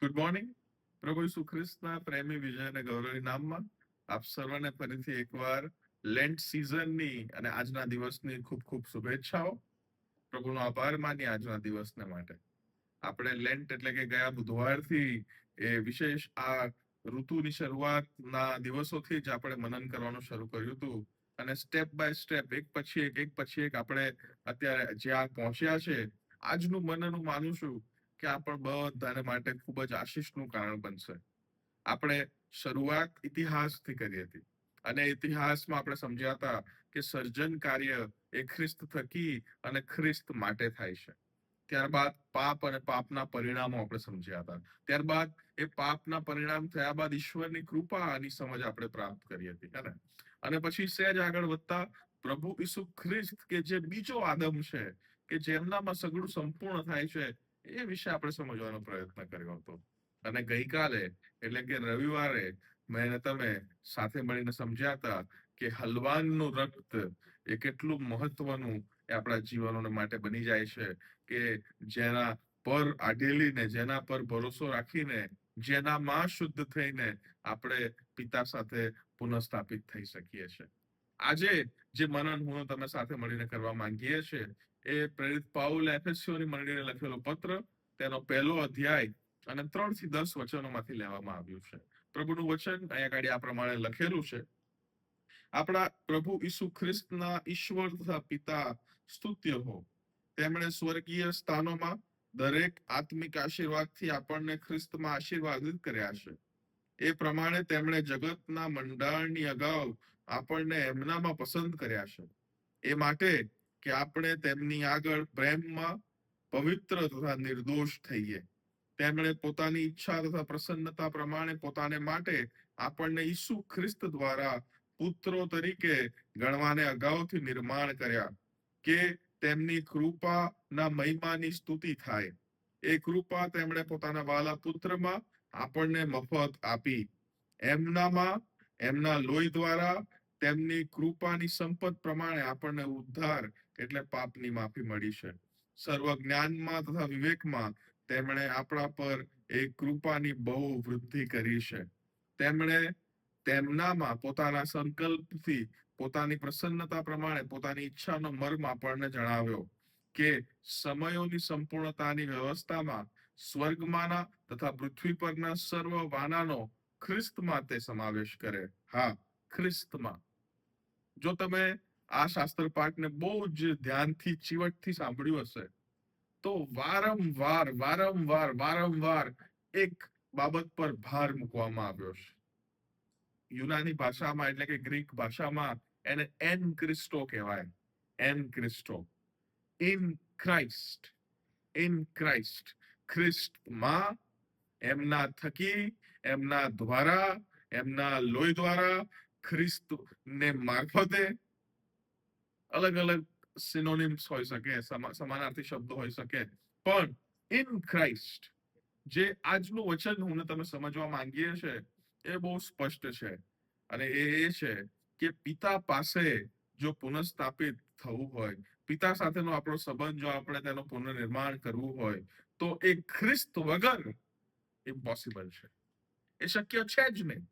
Good morning. પ્રભુ ઈસુ ખ્રિસ્તના પ્રેમી વિજય અને ગૌરવી નામમાં આપ સર્વને ફરીથી એકવાર લેન્ટ સિઝનની અને આજના દિવસની ખૂબ ખૂબ શુભેચ્છાઓ. પ્રભુનો આભાર માની આજના દિવસને માટે. આપણે લેન્ટ એટલે કે ગયા બુધવારથી એ વિશેષ આ ઋતુની શરૂઆતના દિવસોથી જ આપણે મનન કરવાનું શરૂ કર્યું હતું અને સ્ટેપ બાય સ્ટેપ એક પછી એક આપણે અત્યારે જ્યાં પહોંચ્યા છે. આજનું મનન હું માનું છું કે આ પણ બધાને માટે ખૂબ જ આશીષનું કારણ બનશે. આપણે શરૂઆત ઇતિહાસથી કરી હતી અને ઇતિહાસમાં આપણે સમજ્યા હતા કે સર્જન કાર્ય એ ખ્રિસ્ત થકી અને ખ્રિસ્ત માટે થાય છે. ત્યારબાદ પાપ અને પાપના પરિણામો આપણે સમજ્યા હતા. ત્યારબાદ એ પાપના પરિણામ થયા બાદ ઈશ્વરની કૃપાની સમજ આપણે પ્રાપ્ત કરી હતી અને પછી સહેજ આગળ વધતા પ્રભુ ઈસુ ખ્રિસ્ત કે જે બીજો આદમ છે કે જેમનામાં સગળું સંપૂર્ણ થાય છે એ વિશે આપણે સમજવાનો પ્રયત્ન કર્યો હતો. અને ગઈકાલે એટલે કે રવિવારે મેં તમે સાથે મળીને સમજ્યા હતા કે હલવાનનું રક્ત એ કેટલું મહત્વનું એ આપણા જીવનો માટે બની જાય છે કે જેના પર આઢેલીને જેના પર ભરોસો રાખીને જેનામાં શુદ્ધ થઈને આપણે પિતા સાથે પુનઃસ્થાપિત થઈ શકીએ છીએ. આજે જે મનન હું તમે સાથે મળીને કરવા માંગીએ છીએ એ પ્રેરિત પાઉલ એફેસીઓની મંડળીને લખેલો પત્ર તેનો પહેલો અધ્યાય અને 3 થી 10 વચનોમાંથી લેવામાં આવ્યું છે. પ્રભુનું વચન અહીંયા આગળ આ પ્રમાણે લખેલું છે. આપણા પ્રભુ ઈસુ ખ્રિસ્તના ઈશ્વર તથા પિતા સ્તુત્ય હો. તેમણે સ્વર્ગીય સ્થાનોમાં દરેક આત્મિક આશીર્વાદથી આપણને ખ્રિસ્તમાં આશીર્વાદિત કર્યા છે. એ પ્રમાણે તેમણે જગતના મંડાણની અગાઉ આપણને એમનામાં પસંદ કર્યા છે. એ માટે કે આપણે તેમની આગળ પ્રેમમાં પવિત્ર તથા નિર્દોષ થઈએ. તેમણે પોતાની ઈચ્છા તથા પ્રસન્નતા પ્રમાણે પોતાને માટે આપણને ઈસુ ખ્રિસ્ત દ્વારા પુત્રો તરીકે ગણવાને અગાઉથી નિર્માણ કર્યા કે તેમની કૃપાના મહિમાની સ્તુતિ થાય. એ કૃપા તેમણે પોતાના વાલા પુત્રમાં આપણને મફત આપી. એમનામાં એમના લોહી દ્વારા તેમની કૃપાની સંપત પ્રમાણે આપણને ઉદ્ધાર એટલે પાપની માફી મળી છે. સર્વ જ્ઞાનમાં તથા વિવેકમાં તેમણે આપણા પર એક કૃપાની બહુ વૃદ્ધિ કરી છે. તેમણે તેમનામાં પોતાના સંકલ્પથી પોતાની પ્રસન્નતા પ્રમાણે પોતાની ઈચ્છાનો મર્મ આપણને જણાવ્યો કે સમયોની સંપૂર્ણતાની વ્યવસ્થામાં સ્વર્ગમાંના તથા પૃથ્વી પરના સર્વ વાનાનો ખ્રિસ્તમાં તે સમાવેશ કરે. હા, ખ્રિસ્તમાં. જો તમે આ શાસ્ત્ર પાઠને બહુ જ ધ્યાનથી ચીવટથી સાંભળ્યું હશે તો વારંવાર એક બાબત પર ભાર મૂકવામાં આવ્યો છે. યુનાની ભાષામાં એટલે કે ગ્રીક ભાષામાં એને એન ક્રિસ્ટો કહેવાય. એન ક્રિસ્ટો. In Christ. In Christ. ખ્રિસ્તમાં, એમના થકી, એમના દ્વારા, એમના લોહી દ્વારા, ખ્રિસ્તને મારફતે. અલગ અલગ સિનોનિમ્સ હોઈ શકે, સમાનાર્થી શબ્દો હોઈ શકે, પણ ઇન ક્રાઇસ્ટ જે આજનું વચન હું તમે સમજવા માંગીએ છે એ બહુ સ્પષ્ટ છે અને એ છે કે પિતા પાસે જો પુનઃસ્થાપિત થવું હોય, પિતા સાથેનો આપણો સંબંધ જો આપણે તેનો પુનર્નિર્માણ કરવું હોય તો એ ખ્રિસ્ત વગર ઇમ્પોસિબલ છે. એ શક્ય છે જ નહીં.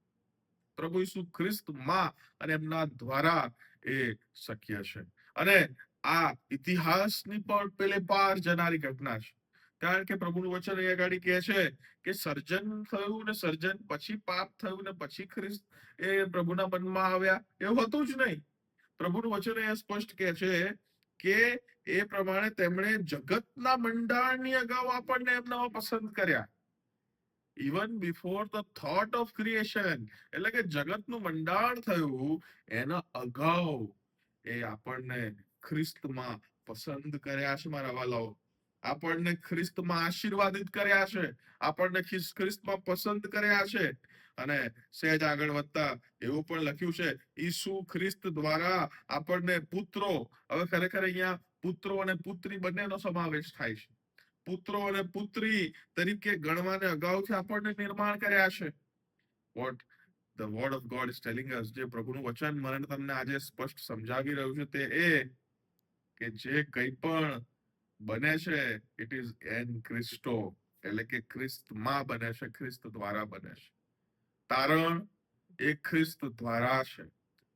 પ્રભુ ઈસુ ખ્રિસ્તમાં અને એમના દ્વારા એ શક્ય છે. અને આ ઇતિહાસની પણ પેલે પાર જનારી ઘટના છે. કારણ કે પ્રભુનું વચન અહીંયા આગળ કહે છે કે સર્જન થયું ને સર્જન પછી પાપ થયું ને પછી ખ્રિસ્ત એ પ્રભુના મનમાં આવ્યા, એવું હતું જ નહીં. પ્રભુનું વચન અહીંયા સ્પષ્ટ કહે છે કે એ પ્રમાણે તેમણે જગતના મંડાણની અગાઉ આપણને એમનામાં પસંદ કર્યા. Even before the thought of creation, એટલે કે જગતનું મંડાણ થયું એના અગાઉ એ આપણને ખ્રિસ્તમાં પસંદ કર્યા છે. મારા વાલાઓ, આપણને ખ્રિસ્તમાં આશીર્વાદિત કર્યા છે, આપણને ખ્રિસ્તમાં પસંદ કર્યા છે. અને સહેજ આગળ વધતા એવું પણ લખ્યું છે ઈસુ ખ્રિસ્ત દ્વારા આપણને પુત્રો. હવે ખરેખર અહીંયા પુત્રો અને પુત્રી બંનેનો સમાવેશ થાય છે. પુત્રો અને પુત્રી તરીકે ગણવાને અગાઉથી આપણને નિર્માણ કર્યા છે. What the word of God is telling us, જે પ્રભુનું વચન મને તમને આજે સ્પષ્ટ સમજાવી રહ્યું છે તે એ કે જે કંઈ પણ બને છે ઇટ ઇઝ એન ક્રિસ્ટો. એટલે કે ખ્રિસ્તમાં બને છે, ખ્રિસ્ત દ્વારા બને છે. તારણ એ ખ્રિસ્ત દ્વારા છે.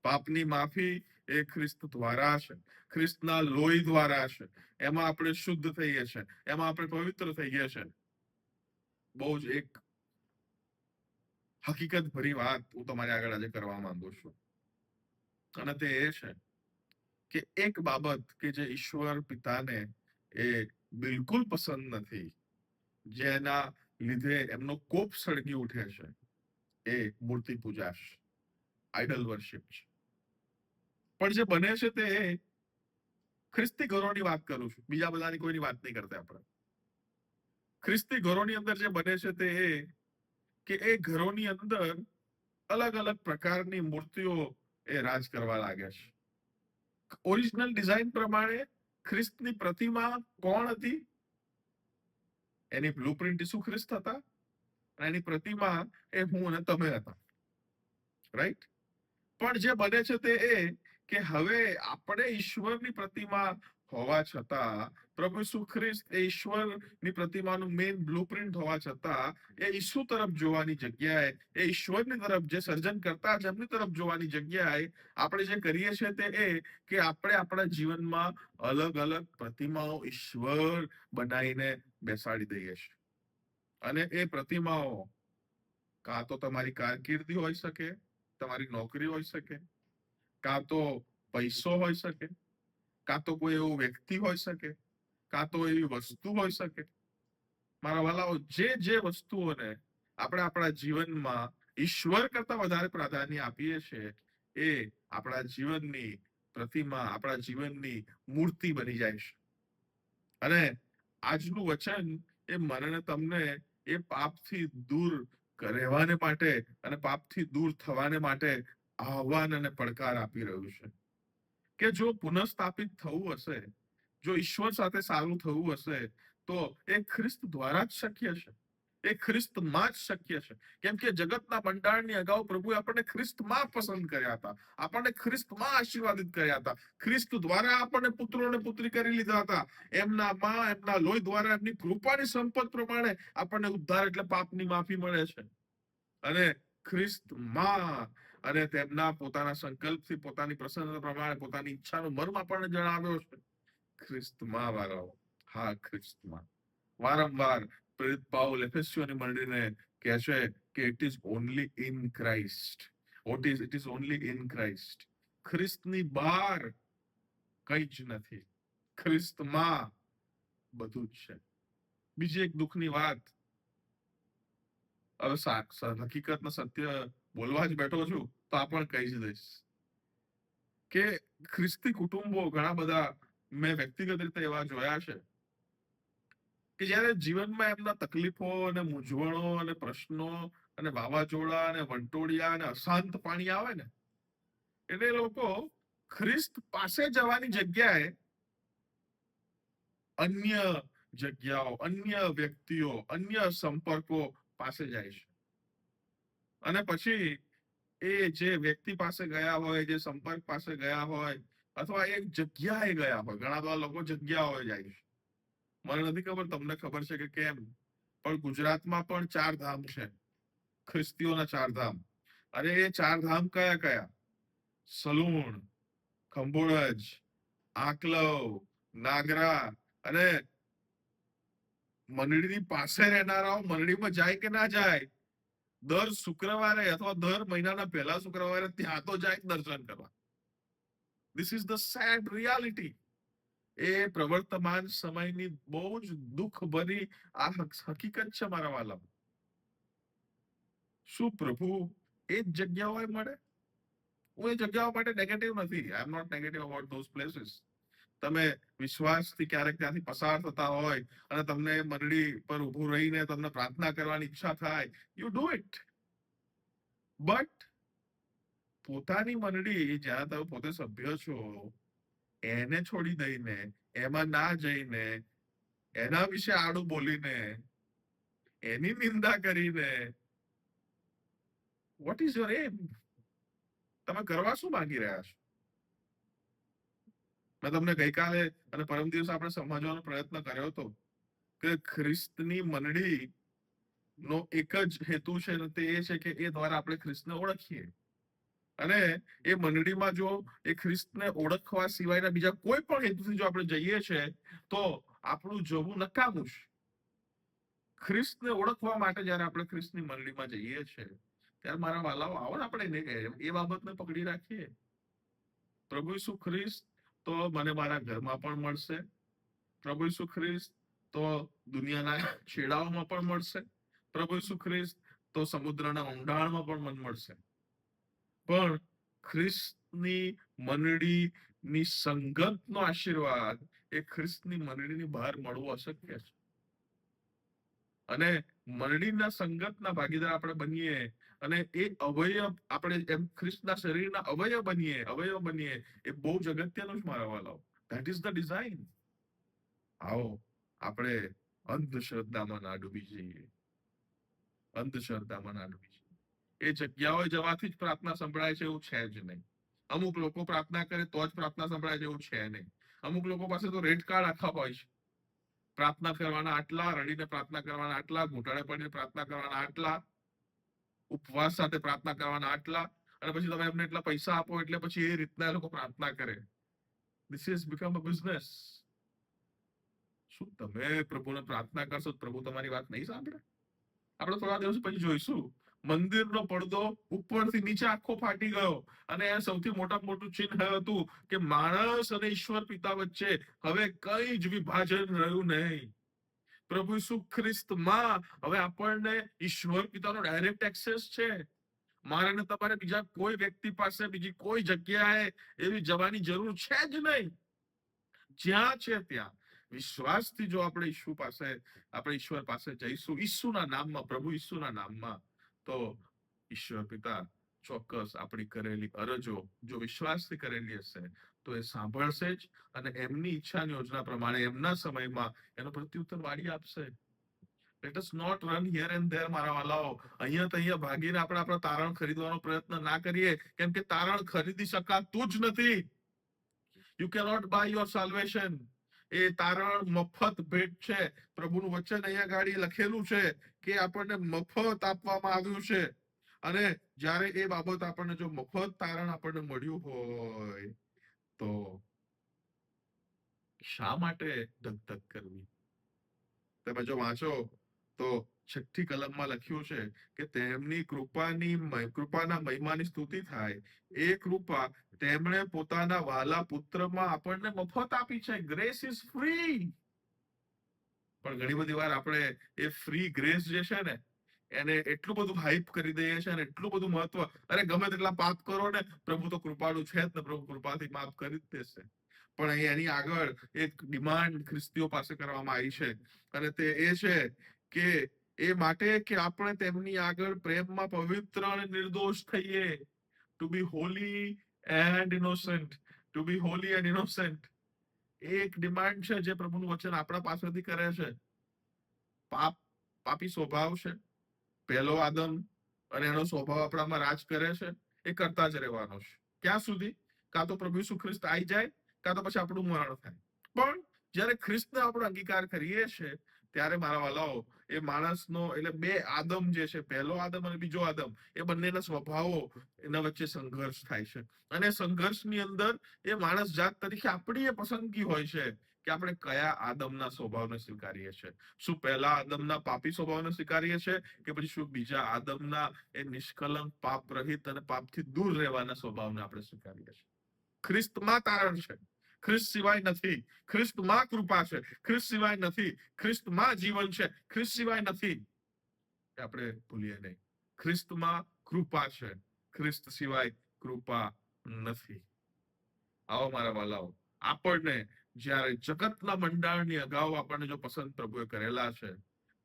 પાપની માફી એ ખ્રિસ્ત દ્વારા છે. ખ્રિસ્તના લોહી દ્વારા છે. એમાં આપણે શુદ્ધ થઈએ છીએ, એમાં આપણે પવિત્ર થઈએ છીએ. બહુ જ એક હકીકત ભરી વાત હું તમારી આગળ આજે કરવા માંગુ છું, અને તે એ છે કે એક બાબત કે જે ઈશ્વર પિતાને એ બિલકુલ પસંદ નથી, જેના લીધે એમનો કોપ સળગી ઉઠે છે, એ મૂર્તિ પૂજા છે, આઇડલ વર્શિપ છે. પણ જે બને છે તે ખ્રિસ્તી ઘરોની વાત કરું છું, બીજા બધાની કોઈની વાત નહીં કરતા આપણે. ખ્રિસ્તી ઘરોની અંદર જે બને છે તે એ કે એ ઘરોની અંદર અલગ અલગ પ્રકારની મૂર્તિઓ એ રાજ કરવા લાગે છે. ઓરિજિનલ ડિઝાઇન પ્રમાણે ખ્રિસ્તની પ્રતિમા કોણ હતી? એની બ્લુપ્રિન્ટ ઈસુ ખ્રિસ્ત હતા, અને એની પ્રતિમા એ હું અને તમે હતા, રાઈટ? પણ જે બને છે તે એ કે હવે આપણે ઈશ્વરની પ્રતિમા હોવા છતાં, પ્રભુ ઈસુ ખ્રિસ્ત એ ઈશ્વરની પ્રતિમાનું મેઇન બ્લુપ્રિન્ટ હોવા છતાં, એ ઈસુ તરફ જોવાની જગ્યાએ, એ ઈશ્વરની તરફ, જે સર્જન કરતા છે એમની તરફ જોવાની જગ્યાએ આપણે જે કરીએ છીએ તે એ કે આપણે આપણા જીવનમાં અલગ અલગ પ્રતિમાઓ ઈશ્વર બનાવીને બેસાડી દઈએ છીએ. અને એ પ્રતિમાઓ કાં તો તમારી કારકિર્દી હોઈ શકે, તમારી નોકરી હોઈ શકે, કાં તો પૈસો હોઈ શકે, કાં તો કોઈ એવું વ્યક્તિ હોઈ શકે, કાં તો એવી વસ્તુ હોઈ શકે. મારા વાલાઓ, જે વસ્તુઓને આપણે આપણા જીવનમાં ઈશ્વર કરતા વધારે પ્રાધાન્ય આપીએ છીએ, એ આપણા જીવનની પ્રતિમા, આપણા જીવનની મૂર્તિ બની જાય છે. અને આજનું વચન એ મને તમને એ પાપથી દૂર રહેવાને માટે અને પાપથી દૂર થવાને માટે આહ્વાન અને પડકાર આપી રહ્યું છે કે જો પુનઃસ્થાપિત થવું હશે, જો ઈશ્વર સાથે સારું થવું હશે, તો એ ખ્રિસ્ત દ્વારા જ શક્ય છે, એ ખ્રિસ્તમાં જ શક્ય છે. કેમ કે જગતના બંધારણની અગાઉ પ્રભુએ આપણને ખ્રિસ્તમાં પસંદ કર્યા હતા, આપણને ખ્રિસ્તમાં આશીર્વાદિત કર્યા હતા, ખ્રિસ્ત દ્વારા આપણને પુત્રો અને પુત્રી કરી લીધા હતા. એમના લોહી દ્વારા, એમની કૃપાની સંપત પ્રમાણે આપણને ઉદ્ધાર એટલે પાપની માફી મળે છે. અને ખ્રિસ્તમાં અને તેમના પોતાના સંકલ્પથી, પોતાની પ્રસન્નતા પ્રમાણે, પોતાની ઈચ્છાનો મર્મ આપણને જણાવ્યો છે. ખ્રિસ્તમાં વાળાઓ, હા, ખ્રિસ્તમાં. વારંવાર પ્રેરિત પાઉલ એફેસીઓની મંડળીને કહે છે કે it is only in Christ. It is only in Christ. ખ્રિસ્તની બહાર કઈ જ નથી, ખ્રિસ્તમાં બધું જ છે. બીજી એક દુઃખની વાત, હવે હકીકત સત્ય બોલવા જ બેઠો છું તો આ પણ કહી જ દઈશ કે ખ્રિસ્તી કુટુંબો ઘણા બધા મેં વ્યક્તિગત રીતે એવા જોયા છે કે જયારે જીવનમાં એમના તકલીફો અને મૂંઝવણો અને પ્રશ્નો અને વાવાઝોડા અને વંટોળિયા અને અશાંત પાણી આવે ને, એટલે એ લોકો ખ્રિસ્ત પાસે જવાની જગ્યાએ અન્ય જગ્યાઓ, અન્ય વ્યક્તિઓ, અન્ય સંપર્કો પાસે જાય છે. અને પછી એ જે વ્યક્તિ પાસે ગયા હોય, જે સંપર્ક પાસે ગયા હોય, અથવા એક જગ્યાએ ગયા હોય, ઘણા બધા લોકો જગ્યાઓએ જાય છે. મને નથી ખબર તમને ખબર છે કે કેમ, પણ ગુજરાતમાં પણ 4 ધામ છે, ખ્રિસ્તીઓના 4 ધામ. અને એ 4 ધામ કયા કયા? સલૂણ, ખંભોળજ, આકલવ, નાગરા. અને મંડળીની પાસે રહેનારાઓ મંડળીમાં જાય કે ના જાય, દર શુક્રવારે અથવા દર મહિનાના પહેલા શુક્રવારે ત્યાં તો જાય દર્શન કરવા. This is the sad reality. એ પ્રવર્તમાન સમયની બહુ જ દુઃખ ભરી આ હકીકત છે મારા વાલા. શું પ્રભુ એ જ જગ્યાઓએ મળે? હું એ જગ્યાઓ માટે નેગેટિવ નથી, I am not negative about those places. તમે વિશ્વાસથી ક્યારેક ત્યાંથી પસાર થતા હોય અને તમને મંડળી પર ઉભું રહીને તમને પ્રાર્થના કરવાની ઈચ્છા થાય, યુ ડુ ઇટ. બટ પોતાની મંડળી જ્યાં તમે પોતે સભ્ય છો એને છોડી દઈને, એમાં ના જઈને, એના વિશે આડું બોલીને, એની નિંદા કરીને, વોટ ઇઝ યોર એમ? તમે કરવા શું માંગી રહ્યા છો? મેં તમને ગઈકાલે અને પરમ દિવસે આપણે સમજવાનો પ્રયત્ન કર્યો હતો કે ખ્રિસ્તની મંડળી નો એક જ હેતુ છે, અને તે એ છે કે એ દ્વારા આપણે ખ્રિસ્તને ઓળખીએ. અને એ મંડળીમાં જો એ ખ્રિસ્તને ઓળખવા સિવાયના બીજા કોઈ પણ હેતુથી જો આપણે જઈએ છે, તો આપણું જવું નકામું છે. ખ્રિસ્તને ઓળખવા માટે જયારે આપણે ખ્રિસ્તની મંડળીમાં જઈએ છીએ, ત્યારે મારા વાલાઓ આવો ને આપણે એ બાબતને પકડી રાખીએ. પ્રભુ ઈસુ ખ્રિસ્ત તો મને મારા ઘરમાં પણ મળશે. પ્રભુ ઈસુ ખ્રિસ્ત તો દુનિયાના છેડાઓમાં પણ મળશે. પ્રભુ ઈસુ ખ્રિસ્ત તો સમુદ્રના ઊંડાણમાં પણ મને મળશે. પણ ખ્રિસ્તની મંડળીની સંગતનો આશીર્વાદ એ ખ્રિસ્તની મંડળીની બહાર મળવું અશક્ય છે. અને મંડળીના સંગતના ભાગીદાર આપણે બનીએ, અને એ અવયવ આપણે એમ ખ્રિસ્તના શરીરના અવયવ બનીએ, એ બહુ જ અગત્યનું જ મારા વાલાઓ. That is the design. આવો આપણે અંધશ્રદ્ધામાં ના ડૂબી જઈએ. અંધશ્રદ્ધામાં ના ડૂબી જઈએ. એ જગ્યાએ જવાથી જ પ્રાર્થના સંભળાય છે એવું છે જ નહીં. અમુક લોકો પ્રાર્થના કરે તો જ પ્રાર્થના સંભળાય છે એવું છે નહીં. અમુક લોકો પાસે તો રેડ કાર્ડ આખા હોય છે. પ્રાર્થના કરવાના આટલા, રડીને પ્રાર્થના કરવાના આટલા, ઘૂંટણે પડીને પ્રાર્થના કરવાના આટલા, ઉપવાસ સાથે પ્રાર્થના કરવાના આટલા, અને પછી તમે એમને એટલા પૈસા આપો એટલે પછી એ રીતના એ લોકો પ્રાર્થના કરે. This is become a business. શું તમે પ્રભુને પ્રાર્થના કરશો પ્રભુ તમારી વાત નહીં સાંભળે? આપણે થોડા દિવસ પછી જોઈશું મંદિરનો પડદો ઉપરથી નીચે આખો ફાટી ગયો, અને સૌથી મોટું ચિહ્ન હતું કે માણસ અને ઈશ્વર પિતા વચ્ચે હવે કઈ જ વિભાજન રહ્યું નહીં. પ્રભુ ઈસુ ખ્રિસ્તમાં હવે આપણને ઈશ્વર પિતાનો ડાયરેક્ટ એક્સેસ છે. મારે ને તમારે બીજા કોઈ વ્યક્તિ પાસે બીજી કોઈ જગ્યાએ એવી જવાની જરૂર છે જ નહીં. જ્યાં છે ત્યાં વિશ્વાસથી જો આપણે ઈશ્વર પાસે જઈશું ઈસુના નામમાં, પ્રભુ ઈસુના નામમાં, તો ઈશ્વર પિતા ચોક્કસ આપણી કરેલી અરજો જો વિશ્વાસથી કરેલી હશે તો એ સાંભળશે જ, અને એમની ઈચ્છાની યોજના પ્રમાણે એમના સમયમાં એનો પ્રત્યુત્તર વાળી આપશે. Let us not run here and there મારા વાલાઓ. અહીંયા ભાગીને આપણે આપણા તારણ ખરીદવાનો પ્રયત્ન ના કરીએ, કેમ કે તારણ ખરીદી શકાતું જ નથી. You cannot buy your salvation. એ તારણ મફત ભેટ છે. પ્રભુનું વચન અહીંયા ગાડી લખેલું છે કે આપણને મફત આપવામાં આવ્યું છે. અને જ્યારે એ બાબત આપણને જો મફત તારણ આપણને મળ્યું હોય તો શા માટે ધક કરવી? તમે જો વાંચો તો 6ઠ્ઠી કલમમાં લખ્યું છે કે તેમની કૃપાના મહિમાની સ્તુતિ થાય. એ કૃપા તેમણે પોતાના વાલા પુત્રમાં આપણને મફત આપી છે. Grace is free. પણ ઘણી બધી વાર આપણે એ ફ્રી ગ્રેસ જે છે ને એને એટલું બધું હાઈપ કરી દઈએ છે, અને એટલું બધું મહત્વ, અરે ગમે તેટલા પાપ કરો ને પ્રભુ તો કૃપાળુ છે જ ને, પ્રભુ કૃપાથી માફ કરી જ દેશે. પણ એની આગળ એક ડિમાન્ડ ખ્રિસ્તીઓ પાસે કરવામાં આવી છે, અને તે એ છે કે એ માટે કે આપણે તેમની આગળ પ્રેમમાં પવિત્ર અને નિર્દોષ થઈએ. To be holy and innocent. To be holy and innocent. એક ડિમાન્ડ છે જે પ્રભુનું વચન આપણા પાસેથી કરે છે. પાપી સ્વભાવ છે, પહેલો આદમ, અને એનો સ્વભાવ આપણામાં રાજ કરે છે. એ કરતા જ રહેવાનો છે. ક્યાં સુધી? કાં તો પ્રભુ ઈસુ ખ્રિસ્ત આવી જાય, કાં તો પછી આપણું મરણ થાય. પણ જયારે ખ્રિસ્તને આપણે અંગીકાર કરીએ છીએ ત્યારે મારા વાલાઓ એ માણસનો એટલે બે આદમ જે છે, પહેલો આદમ અને બીજો આદમ, એ બંનેના સ્વભાવો એના વચ્ચે સંઘર્ષ થાય છે. અને સંઘર્ષની અંદર એ માણસ જાત તરીકે આપણી એ પસંદગી હોય છે કે આપણે કયા આદમના સ્વભાવને સ્વીકારીએ છીએ. શું પહેલા આદમના પાપી સ્વભાવને સ્વીકારીએ છીએ, કે પછી શું બીજા આદમના એ નિષ્કલંક, પાપ રહિત અને પાપથી દૂર રહેવાના સ્વભાવને આપણે સ્વીકારીએ છીએ? ખ્રિસ્તમાં તારણ છે, ખ્રિસ્ત સિવાય નથી. ખ્રિસ્તમાં કૃપા છે, ખ્રિસ્ત સિવાય નથી. ખ્રિસ્તમાં જીવન છે, ખ્રિસ્ત સિવાય નથી. આપણે ભૂલીએ નહીં. ખ્રિસ્તમાં કૃપા છે, ખ્રિસ્ત સિવાય કૃપા નથી. આવો મારા વાલાઓ, આપણને જ્યારે જગતના મંડાણની અગાઉ આપણને જો પસંદ પ્રભુએ કરેલા છે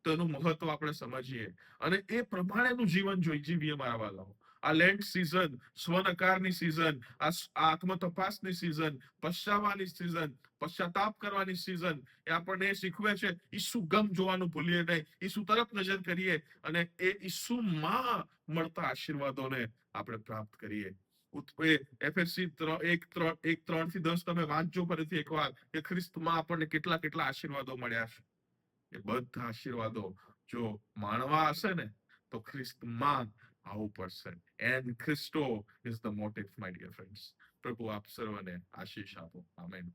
તો એનું મહત્વ આપણે સમજીએ, અને એ પ્રમાણેનું જીવન જીવીએ મારા વાલાઓ. આ લેન્ટ સિઝન, સ્વનકારની સિઝન, આ આત્મ તપાસની સિઝન, પશ્ચાવાની સિઝન, પશ્ચાતાપ કરવાની સિઝન, એ આપણને શીખવે છે ઈસુ ગમ જોવાનું ભૂલીએ નહીં. ઈસુ તરફ નજર કરીએ અને એ ઈસુમાં મળતા આશીર્વાદોને આપણે પ્રાપ્ત કરીએ. એફએસસી 1:3-10 તમે વાંચજો ફરીથી એકવાર કે ખ્રિસ્તમાં આપણને કેટલા આશીર્વાદો મળ્યા છે. એ બધા આશીર્વાદો જો માણવા હશે ને તો ખ્રિસ્તમાં આવવું પડશે. And Christo is the motive, my dear friends. પ્રભુ આપ સર્વને આશીષ આપો. આમેન.